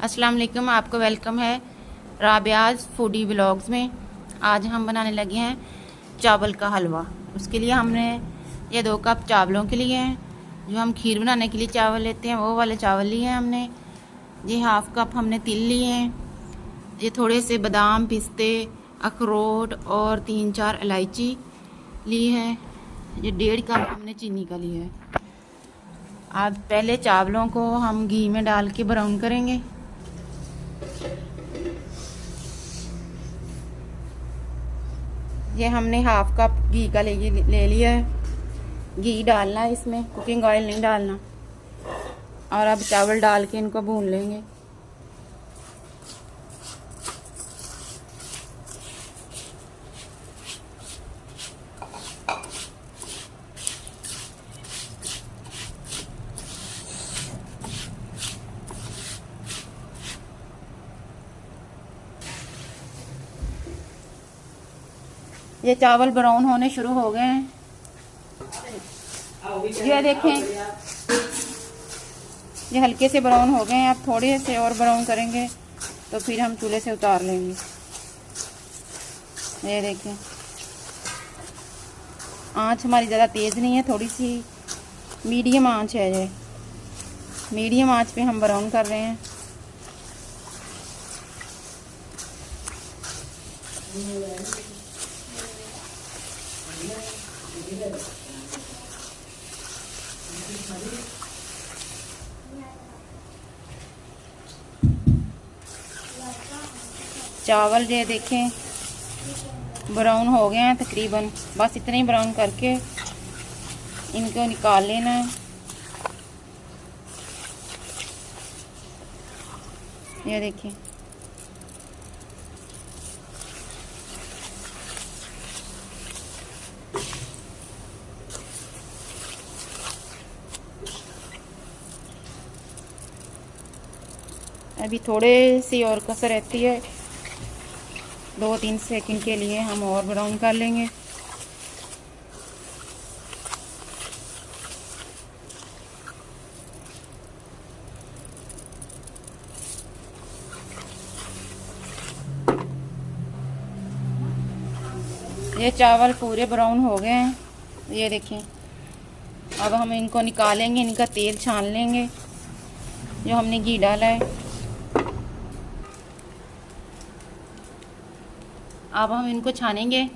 अस्सलाम वालेकुम, आपको वेलकम है राबियाज़ फूडी व्लॉग्स में। आज हम बनाने लगे हैं चावल का हलवा। उसके लिए हमने ये 2 कप चावलों के लिए हैं। जो हम खीर बनाने के लिए चावल लेते हैं वो वाले चावल लिए हैं हमने। ये 1/2 कप हमने तिल लिए हैं। ये थोड़े से बादाम, पिस्ते, अखरोट और 3-4 इलायची ली है। ये 1.5 कप हमने चीनी का लिया है। आज पहले चावलों को हम घी में डाल के ब्राउन करेंगे। ये हमने 1/2 कप घी का ले लिया है। घी डालना है इसमें, कुकिंग ऑयल नहीं डालना। और अब चावल डाल के इनको भून लेंगे। ये चावल ब्राउन होने शुरू हो गए हैं। ये देखें, ये हल्के से ब्राउन हो गए हैं। अब थोड़े से और ब्राउन करेंगे तो फिर हम चूल्हे से उतार लेंगे। ये देखें, आंच हमारी ज़्यादा तेज़ नहीं है, थोड़ी सी मीडियम आंच है। ये मीडियम आंच पे हम ब्राउन कर रहे हैं। चावल ये देखें ब्राउन हो गए हैं तकरीबन। बस इतने ही ब्राउन करके इनको निकाल लेना है। ये देखिए, अभी थोड़े सी और कसर रहती है। 2-3 सेकंड के लिए हम और ब्राउन कर लेंगे। ये चावल पूरे ब्राउन हो गए हैं। ये देखें, अब हम इनको निकालेंगे, इनका तेल छान लेंगे जो हमने घी डाला है। अब हम इनको छानेंगे।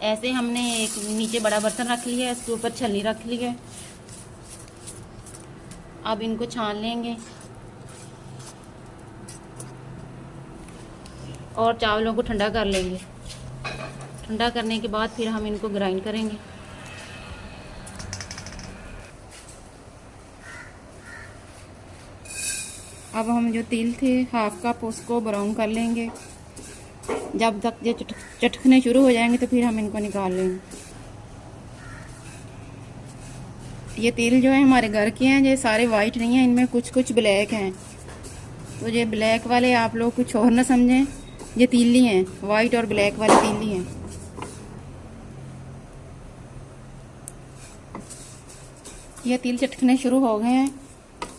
ऐसे हमने एक नीचे बड़ा बर्तन रख लिया है, इसके ऊपर छलनी रख ली है। अब इनको छान लेंगे और चावलों को ठंडा कर लेंगे। ठंडा करने के बाद फिर हम इनको ग्राइंड करेंगे। अब हम जो तिल थे 1/2 कप उसको ब्राउन कर लेंगे। जब तक ये चटकने शुरू हो जाएंगे तो फिर हम इनको निकाल लेंगे। ये तिल जो है हमारे घर के हैं, ये सारे वाइट नहीं हैं, इनमें कुछ कुछ ब्लैक हैं। तो ये ब्लैक वाले आप लोग कुछ और ना समझें, ये तीली हैं, वाइट और ब्लैक वाले तीली हैं। ये तिल चटकने शुरू हो गए हैं।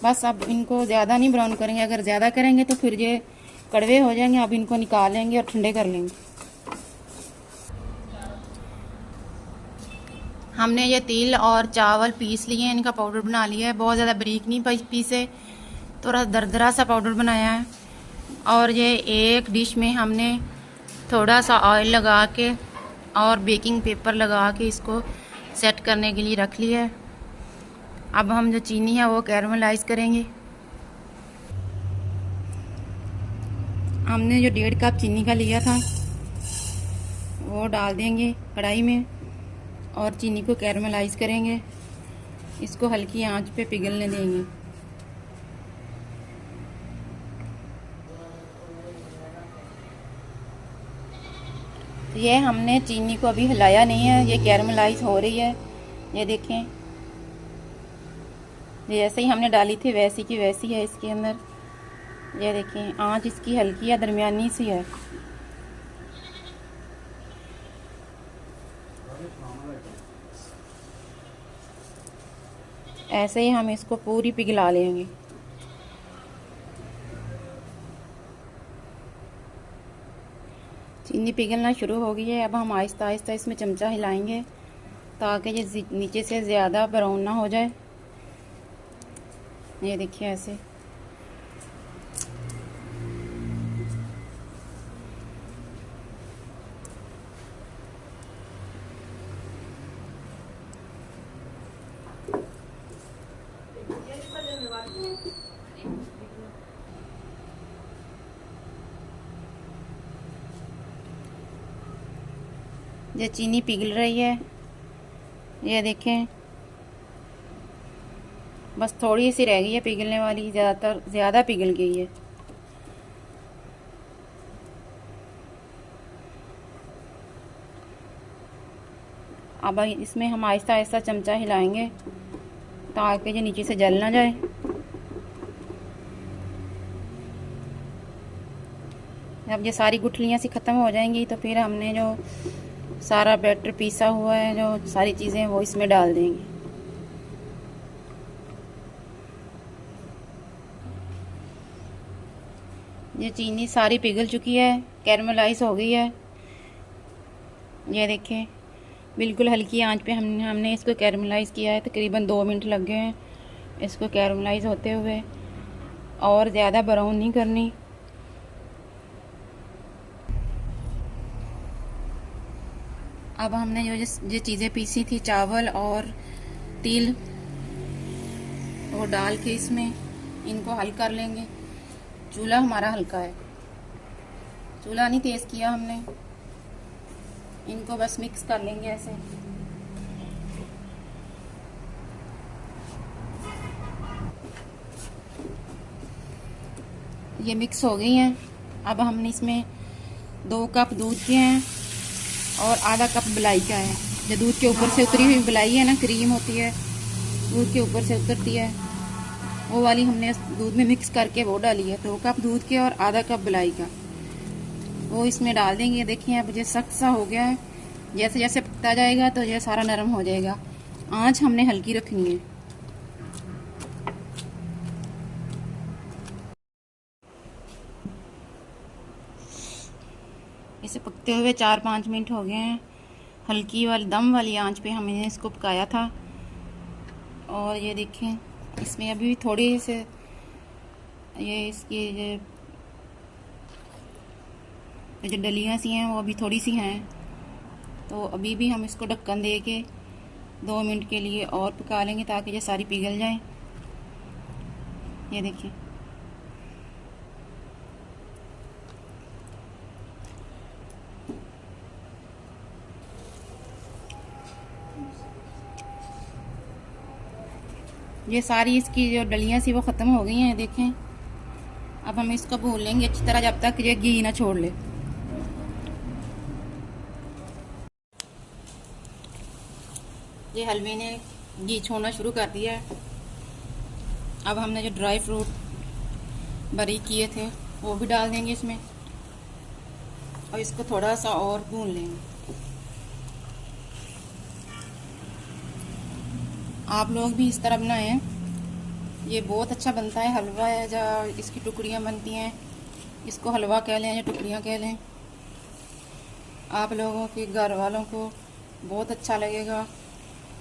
बस अब इनको ज़्यादा नहीं ब्राउन करेंगे, अगर ज़्यादा करेंगे तो फिर ये कड़वे हो जाएंगे। अब इनको निकालेंगे और ठंडे कर लेंगे। हमने ये तिल और चावल पीस लिए हैं, इनका पाउडर बना लिया है। बहुत ज़्यादा बारीक नहीं पीसे, थोड़ा दरदरा सा पाउडर बनाया है। और ये एक डिश में हमने थोड़ा सा ऑयल लगा के और बेकिंग पेपर लगा के इसको सेट करने के लिए रख लिया है। अब हम जो चीनी है वो कैरमलाइज करेंगे। हमने जो 1.5 कप चीनी का लिया था वो डाल देंगे कढ़ाई में और चीनी को कैरमलाइज करेंगे। इसको हल्की आंच पे पिघलने देंगे। ये हमने चीनी को अभी हिलाया नहीं है, ये कैरमलाइज हो रही है। ये देखें, जैसे ही हमने डाली थी वैसी की वैसी है इसके अंदर। ये देखें, आंच इसकी हल्की या दरमियानी सी है। ऐसे ही हम इसको पूरी पिघला लेंगे। चीनी पिघलना शुरू हो गई है। अब हम आहिस्ता आहिस्ता इसमें चमचा हिलाएंगे ताकि ये नीचे से ज़्यादा ब्राउन ना हो जाए। ये देखिए ऐसे। ये चीनी पिघल रही है, ये देखें, बस थोड़ी सी रह गई है पिघलने वाली, ज़्यादा पिघल गई है। अब इसमें हम आहिस्ता आहिस्ता चमचा हिलाएंगे ताकि ये नीचे से जल ना जाए। अब ये सारी गुठलियाँ सी ख़त्म हो जाएंगी तो फिर हमने जो सारा बैटर पीसा हुआ है, जो सारी चीज़ें, वो इसमें डाल देंगे। ये चीनी सारी पिघल चुकी है, कैरमलाइज हो गई है। ये देखें, बिल्कुल हल्की आंच पे हमने इसको कैरमलाइज़ किया है। तकरीबन 2 मिनट लग गए हैं इसको कैरमलाइज़ होते हुए, और ज़्यादा ब्राउन नहीं करनी। अब हमने जो चीज़ें पीसी थी, चावल और तिल, वो डाल के इसमें इनको हल कर लेंगे। चूल्हा हमारा हल्का है, चूल्हा नहीं तेज़ किया हमने। इनको बस मिक्स कर लेंगे ऐसे। ये मिक्स हो गई हैं। अब हमने इसमें 2 कप दूध के हैं और आधा कप मलाई का है। जो दूध के ऊपर से उतरी हुई मलाई है ना, क्रीम होती है, दूध के ऊपर से उतरती है, वो वाली हमने दूध में मिक्स करके वो डाली है। 2 कप दूध के और आधा कप मलाई का, वो इसमें डाल देंगे। देखिए अब ये सख्त सा हो गया है, जैसे जैसे पकता जाएगा तो ये सारा नरम हो जाएगा। आंच हमने हल्की रखनी है। इसे पकते हुए 4-5 मिनट हो गए हैं। हल्की वाली दम वाली आंच पे हमने इसको पकाया था। और ये देखें, इसमें अभी भी थोड़ी से ये जो डलियाँ सी हैं वो अभी थोड़ी सी हैं, तो अभी भी हम इसको ढक्कन दे के 2 मिनट के लिए और पका लेंगे ताकि ये सारी पिघल जाए। ये देखिए, ये सारी इसकी जो डलियाँ सी वो ख़त्म हो गई हैं। देखें, अब हम इसको भून लेंगे अच्छी तरह जब तक ये घी ना छोड़ ले। ये हलवे ने घी छोड़ना शुरू कर दिया है। अब हमने जो ड्राई फ्रूट बारीक किए थे वो भी डाल देंगे इसमें, और इसको थोड़ा सा और भून लेंगे। आप लोग भी इस तरह बनाएं, ये बहुत अच्छा बनता है। हलवा है, जो इसकी टुकड़ियाँ बनती हैं, इसको हलवा कह लें या टुकड़ियाँ कह लें, आप लोगों के घर वालों को बहुत अच्छा लगेगा,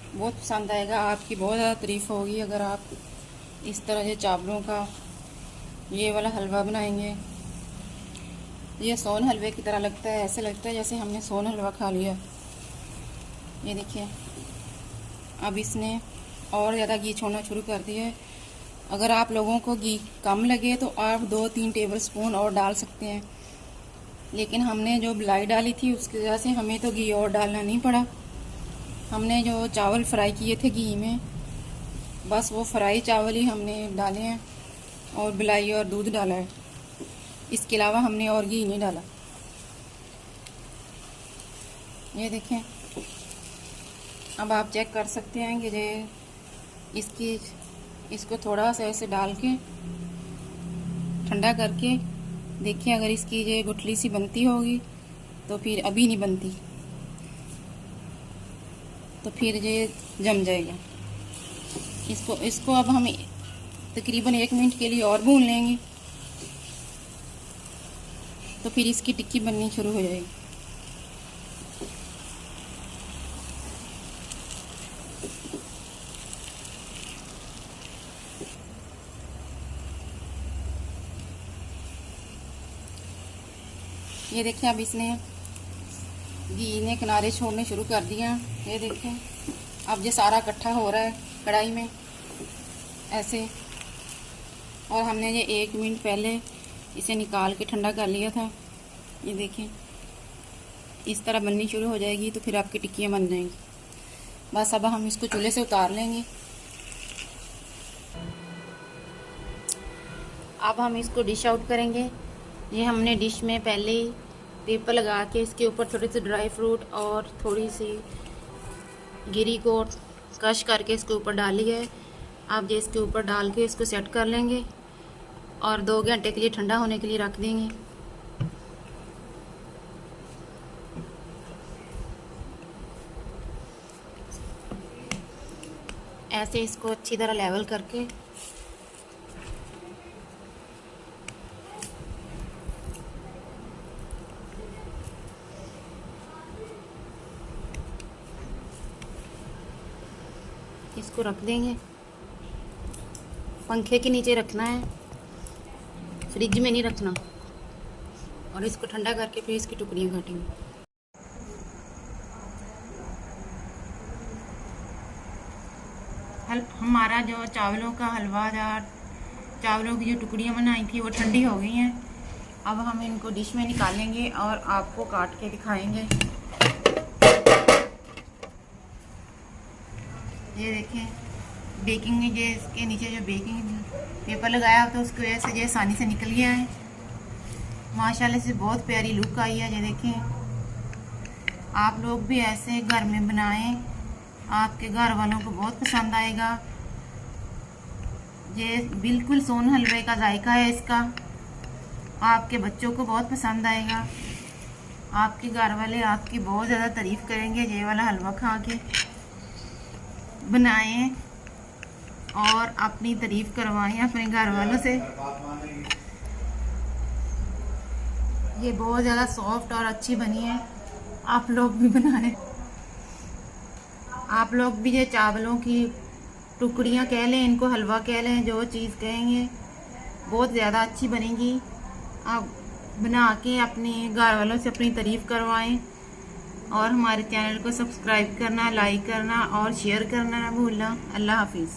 बहुत पसंद आएगा। आपकी बहुत ज़्यादा तारीफ़ होगी अगर आप इस तरह से चावलों का ये वाला हलवा बनाएंगे। ये सोन हलवे की तरह लगता है, ऐसे लगता है जैसे हमने सोन हलवा खा लिया। ये देखिए, अब इसने और ज़्यादा घी छोड़ना शुरू कर दिया है। अगर आप लोगों को घी कम लगे तो आप 2-3 टेबल स्पून और डाल सकते हैं, लेकिन हमने जो मलाई डाली थी उसकी वजह से हमें तो घी और डालना नहीं पड़ा। हमने जो चावल फ्राई किए थे घी में, बस वो फ्राई चावल ही हमने डाले हैं और मलाई और दूध डाला है। इसके अलावा हमने और घी नहीं डाला। ये देखें, अब आप चेक कर सकते हैं कि ये इसको थोड़ा सा ऐसे डाल के ठंडा करके देखिए, अगर इसकी ये गुठली सी बनती होगी तो फिर अभी नहीं बनती, तो फिर ये जम जाएगा। इसको अब हम तकरीबन 1 मिनट के लिए और भून लेंगे, तो फिर इसकी टिक्की बननी शुरू हो जाएगी। ये देखें अब इसने घी ने किनारे छोड़ने शुरू कर दिया। ये देखें अब ये सारा इकट्ठा हो रहा है कढ़ाई में ऐसे। और हमने ये 1 मिनट पहले इसे निकाल के ठंडा कर लिया था। ये देखें इस तरह बननी शुरू हो जाएगी तो फिर आपकी टिक्कियाँ बन जाएंगी। बस अब हम इसको चूल्हे से उतार लेंगे। अब हम इसको डिश आउट करेंगे। ये हमने डिश में पहले ही पेपर लगा के इसके ऊपर थोड़े से ड्राई फ्रूट और थोड़ी सी गिरी को क्रश करके इसके ऊपर डाल लिया है। अब ये इसके ऊपर डाल के इसको सेट कर लेंगे और 2 घंटे के लिए ठंडा होने के लिए रख देंगे। ऐसे इसको अच्छी तरह लेवल करके इसको रख देंगे। पंखे के नीचे रखना है, फ्रिज में नहीं रखना। और इसको ठंडा करके फिर इसकी टुकड़ियाँ काटेंगे। हमारा जो चावलों का हलवादार चावलों की जो टुकड़ियाँ बनाई थी वो ठंडी हो गई हैं। अब हम इनको डिश में निकालेंगे और आपको काट के दिखाएंगे। ये देखें बेकिंग में, ये इसके नीचे जो बेकिंग पेपर लगाया तो उसकी वजह से ये आसानी से निकल गया है। माशाल्लाह से बहुत प्यारी लुक आई है। ये देखें आप लोग भी ऐसे घर में बनाएं, आपके घर वालों को बहुत पसंद आएगा। ये बिल्कुल सोन हलवे का जायका है इसका, आपके बच्चों को बहुत पसंद आएगा। आपके घर वाले आपकी बहुत ज़्यादा तारीफ़ करेंगे ये वाला हलवा खा के। बनाएं और अपनी तारीफ़ करवाएं अपने घर वालों से। ये बहुत ज़्यादा सॉफ्ट और अच्छी बनी है। आप लोग भी बनाएं। आप लोग भी ये चावलों की टुकड़ियाँ कह लें, इनको हलवा कह लें, जो चीज़ कहेंगे बहुत ज़्यादा अच्छी बनेगी। आप बना के अपने घर वालों से अपनी तारीफ़ करवाएं। और हमारे चैनल को सब्सक्राइब करना, लाइक करना और शेयर करना ना भूलना। अल्लाह हाफिज़।